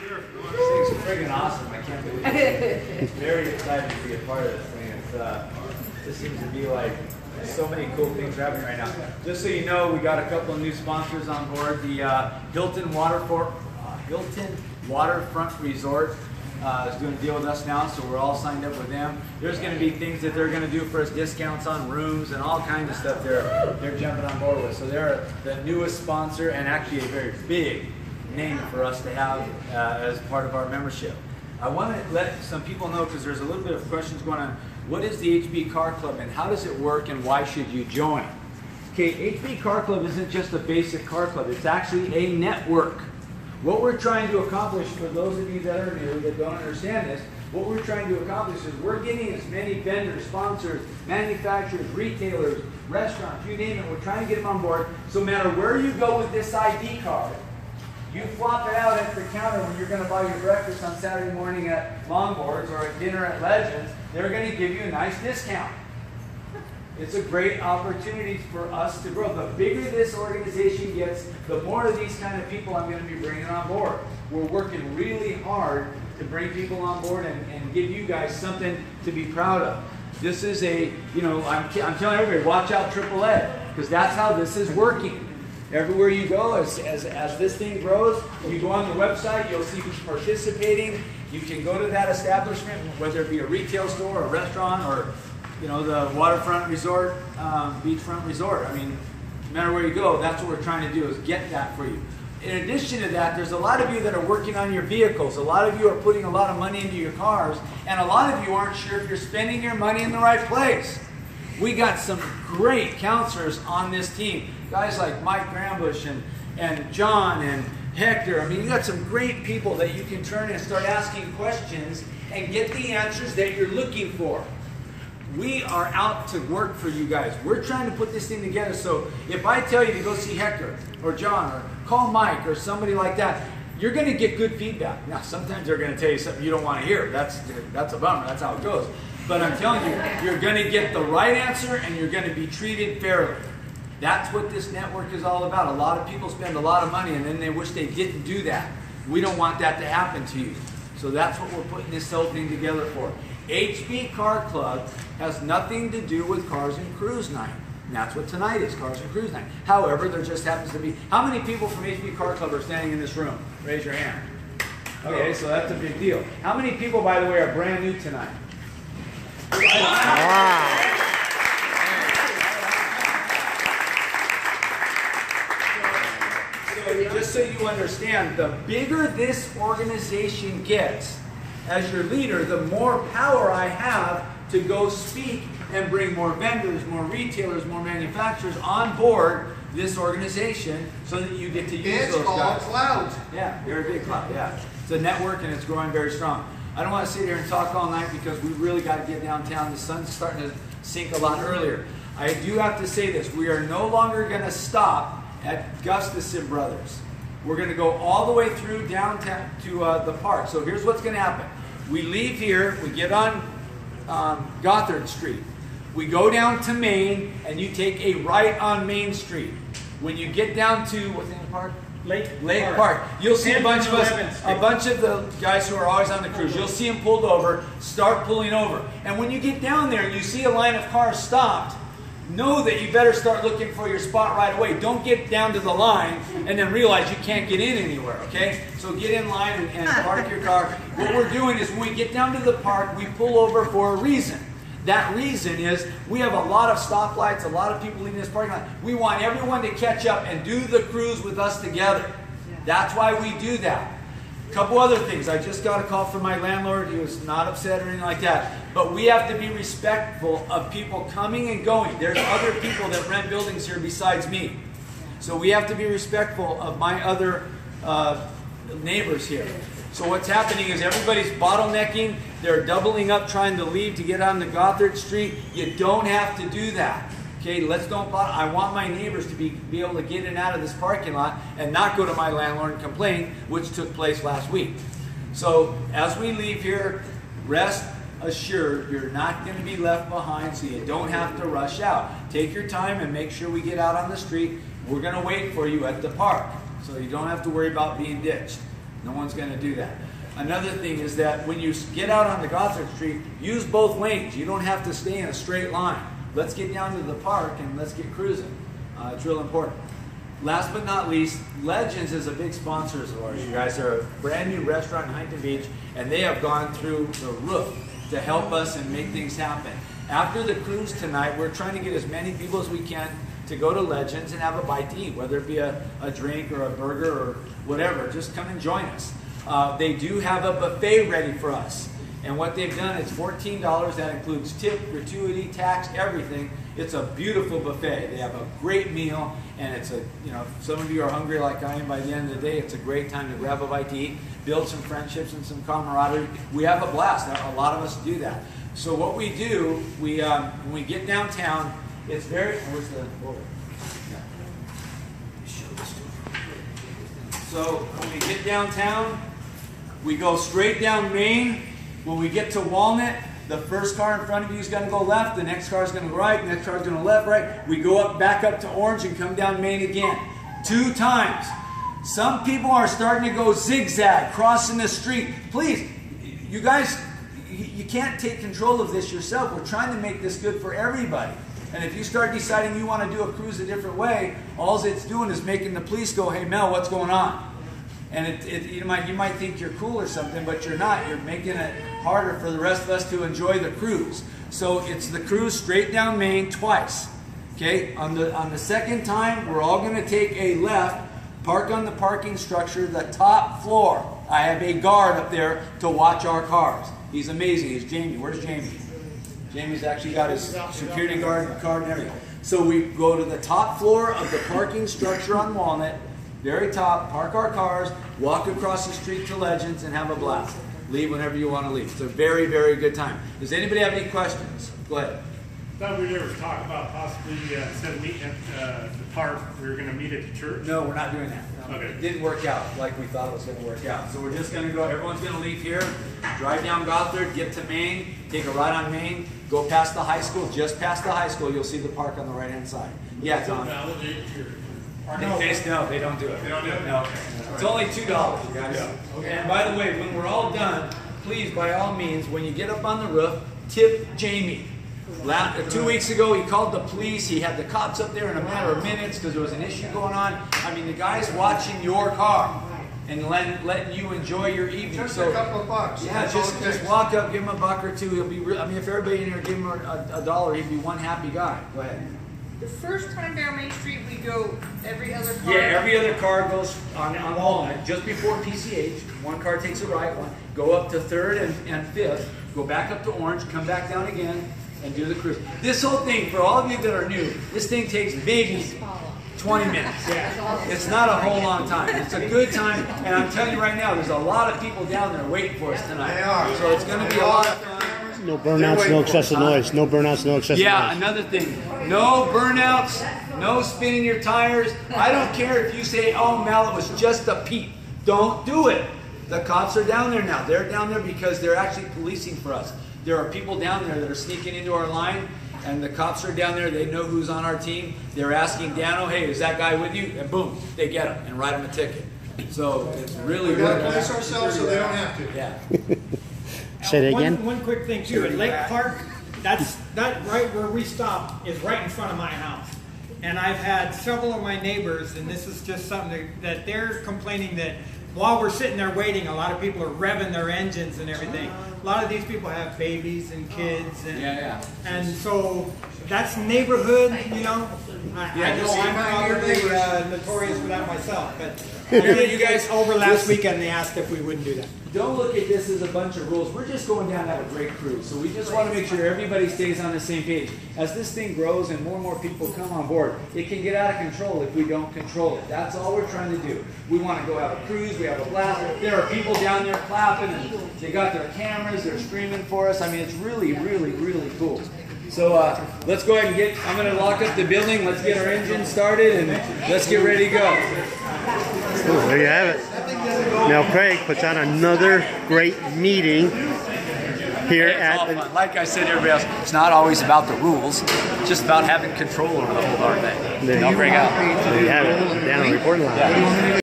This thing's friggin' awesome. I can't believe it. It's very excited to be a part of this thing. This seems to be like so many cool things happening right now. Just so you know, we got a couple of new sponsors on board. The Hilton Waterfront Resort is doing a deal with us now, so we're all signed up with them. There's going to be things that they're going to do for us, discounts on rooms and all kinds of stuff they're jumping on board with. So they're the newest sponsor and actually a very big name for us to have as part of our membership. I want to let some people know, because there's a little bit of questions going on. What is the HB Car Club and how does it work and why should you join? Okay, HB Car Club isn't just a basic car club. It's actually a network. What we're trying to accomplish, for those of you that are new that don't understand this, what we're trying to accomplish is we're getting as many vendors, sponsors, manufacturers, retailers, restaurants, you name it, we're trying to get them on board. So no matter where you go with this ID card, you flop it out at the counter when you're going to buy your breakfast on Saturday morning at Longboards or at dinner at Legends, they're going to give you a nice discount. It's a great opportunity for us to grow. The bigger this organization gets, the more of these kind of people I'm going to be bringing on board. We're working really hard to bring people on board and give you guys something to be proud of. This is a, you know, I'm telling everybody, watch out AAA, because that's how this is working. Everywhere you go, as this thing grows, you go on the website, you'll see who's participating. You can go to that establishment, whether it be a retail store, a restaurant, or you know, the waterfront resort, beachfront resort. I mean, no matter where you go, that's what we're trying to do, is get that for you. In addition to that, there's a lot of you that are working on your vehicles. A lot of you are putting a lot of money into your cars, and a lot of you aren't sure if you're spending your money in the right place. We got some great counselors on this team. Guys like Mike Grambush and John and Hector. I mean, you got some great people that you can turn and start asking questions and get the answers that you're looking for. We are out to work for you guys. We're trying to put this thing together, so if I tell you to go see Hector or John or call Mike or somebody like that, you're going to get good feedback. Now, sometimes they're going to tell you something you don't want to hear. That's a bummer. That's how it goes. But I'm telling you, you're going to get the right answer and you're going to be treated fairly. That's what this network is all about. A lot of people spend a lot of money and then they wish they didn't do that. We don't want that to happen to you. So that's what we're putting this whole thing together for. HB Car Club has nothing to do with Cars and Cruise Night. And that's what tonight is, Cars and Cruise Night. However, there just happens to be... How many people from HB Car Club are standing in this room? Raise your hand. Okay, so that's a big deal. How many people, by the way, are brand new tonight? Wow. So just so you understand, the bigger this organization gets, as your leader, the more power I have to go speak and bring more vendors, more retailers, more manufacturers on board this organization so that you get to use those guys. It's called clout. Yeah, very big clout, yeah. It's a network and it's growing very strong. I don't want to sit here and talk all night because we really got to get downtown. The sun's starting to sink a lot earlier. I do have to say this. We are no longer going to stop at Gustafson Brothers. We're going to go all the way through downtown to the park. So here's what's going to happen. We leave here, we get on Gothard Street. We go down to Main, and you take a right on Main Street. When you get down to, what's the name of the park? Lake Park. You'll see a bunch of us, a bunch of the guys who are always on the cruise. You'll see them pulled over, start pulling over. And when you get down there and you see a line of cars stopped, know that you better start looking for your spot right away. Don't get down to the line and then realize you can't get in anywhere, okay? So get in line and park your car. What we're doing is when we get down to the park, we pull over for a reason. That reason is we have a lot of stoplights, a lot of people leaving this parking lot. We want everyone to catch up and do the cruise with us together. That's why we do that. A couple other things. I just got a call from my landlord. He was not upset or anything like that. But we have to be respectful of people coming and going. There's other people that rent buildings here besides me. So we have to be respectful of my other neighbors here. So what's happening is everybody's bottlenecking. They're doubling up trying to leave to get onto Gothard Street. You don't have to do that. Okay, let's don't bother. I want my neighbors to be able to get in and out of this parking lot and not go to my landlord and complain, which took place last week. So as we leave here, rest assured you're not going to be left behind, so you don't have to rush out. Take your time and make sure we get out on the street. We're going to wait for you at the park, so you don't have to worry about being ditched. No one's going to do that. Another thing is that when you get out on the Gothard Street, use both lanes. You don't have to stay in a straight line. Let's get down to the park and let's get cruising. It's real important. Last but not least, Legends is a big sponsor of ours. You guys are a brand new restaurant in Huntington Beach, and they have gone through the roof to help us and make things happen. After the cruise tonight, we're trying to get as many people as we can to go to Legends and have a bite to eat, whether it be a drink or a burger or whatever. Just come and join us. They do have a buffet ready for us. And what they've done is $14. That includes tip, gratuity, tax, everything. It's a beautiful buffet. They have a great meal, and it's a, you know, if some of you are hungry like I am by the end of the day, it's a great time to grab a bite to eat, build some friendships and some camaraderie. We have a blast. A lot of us do that. So what we do, when we get downtown, it's very, where's the, whoa. Yeah. Show this to you. So when we get downtown, we go straight down Main. When we get to Walnut, the first car in front of you is going to go left, the next car is going to go right, the next car is going to left, right. We go up, back up to Orange and come down Main again. 2 times. Some people are starting to go zigzag, crossing the street. Please, you guys, you can't take control of this yourself. We're trying to make this good for everybody. And if you start deciding you want to do a cruise a different way, all it's doing is making the police go, hey Mel, what's going on? And you might think you're cool or something, but you're not. You're making it harder for the rest of us to enjoy the cruise. So it's the cruise straight down Main twice. Okay? On the second time, we're all going to take a left, park on the parking structure, the top floor. I have a guard up there to watch our cars. He's amazing. He's Jamie. Where's Jamie? Jamie's actually got his security guard card and everything. So we go to the top floor of the parking structure on Walnut, very top, park our cars, walk across the street to Legends, and have a blast. Leave whenever you want to leave. It's a very, very good time. Does anybody have any questions? Go ahead. Thought we'd ever talk about possibly instead of meeting at the park, we were going to meet at the church. No, we're not doing that. Okay. It didn't work out like we thought it was going to work out. So we're just going to go, everyone's going to leave here, drive down Gothard, get to Main, take a ride on Main, go past the high school, just past the high school, you'll see the park on the right-hand side. Yeah, Tom. No, They don't do it. They don't do it? No. It's only $2, you guys. Yeah. Okay. And by the way, when we're all done, please, by all means, when you get up on the roof, tip Jamie. 2 weeks ago, he called the police. He had the cops up there in a matter of minutes because there was an issue going on. I mean, the guy's watching your car and letting you enjoy your evening. Just a couple of bucks. Yeah, just walk up, give him a buck or two. He'll be. I mean, if everybody in here gave him a dollar, he'd be one happy guy. Go ahead. The first time down Main Street, we go every other car. Yeah, every other car goes on Walnut just before PCH. One car takes a right, one go up to 3rd and 5th, go back up to Orange, come back down again, and do the cruise. This whole thing, for all of you that are new, this thing takes maybe 20 minutes. Yeah. It's not a whole long time. It's a good time, and I'm telling you right now, there's a lot of people down there waiting for us tonight. They are. So it's going to be a lot of fun. No burnouts, no excessive noise. No burnouts, no excessive noise. Yeah, another thing. No burnouts, no spinning your tires. I don't care if you say, oh, Mel, it was just a peep. Don't do it. The cops are down there now. They're down there because they're actually policing for us. There are people down there that are sneaking into our line, and the cops are down there. They know who's on our team. They're asking Dano, hey, is that guy with you? And boom, they get him and write him a ticket. So it's really We got to police ourselves so they don't have to. Yeah. Say that again? One quick thing too. At Lake Park, that right where we stop is right in front of my house. And I've had several of my neighbors, and this is just something that they're complaining that while we're sitting there waiting, a lot of people are revving their engines and everything. A lot of these people have babies and kids, and and so that's neighborhood, you know. I know I'm probably notorious for that myself, but you guys over last weekend they asked if we wouldn't do that. Don't look at this as a bunch of rules. We're just going down to have a great cruise. So we just want to make sure everybody stays on the same page. As this thing grows and more people come on board, it can get out of control if we don't control it. That's all we're trying to do. We want to go have a cruise. We have a blast. There are people down there clapping, and they got their cameras. They're screaming for us. I mean, it's really, really, really cool. So let's go ahead and I'm going to lock up the building. Let's get our engine started, and let's get ready to go. Ooh, there you have it. Now Craig puts on another great meeting here at... Like I said, everybody else, it's not always about the rules. It's just about having control over the whole darn thing. There you have it. Dano reporting live.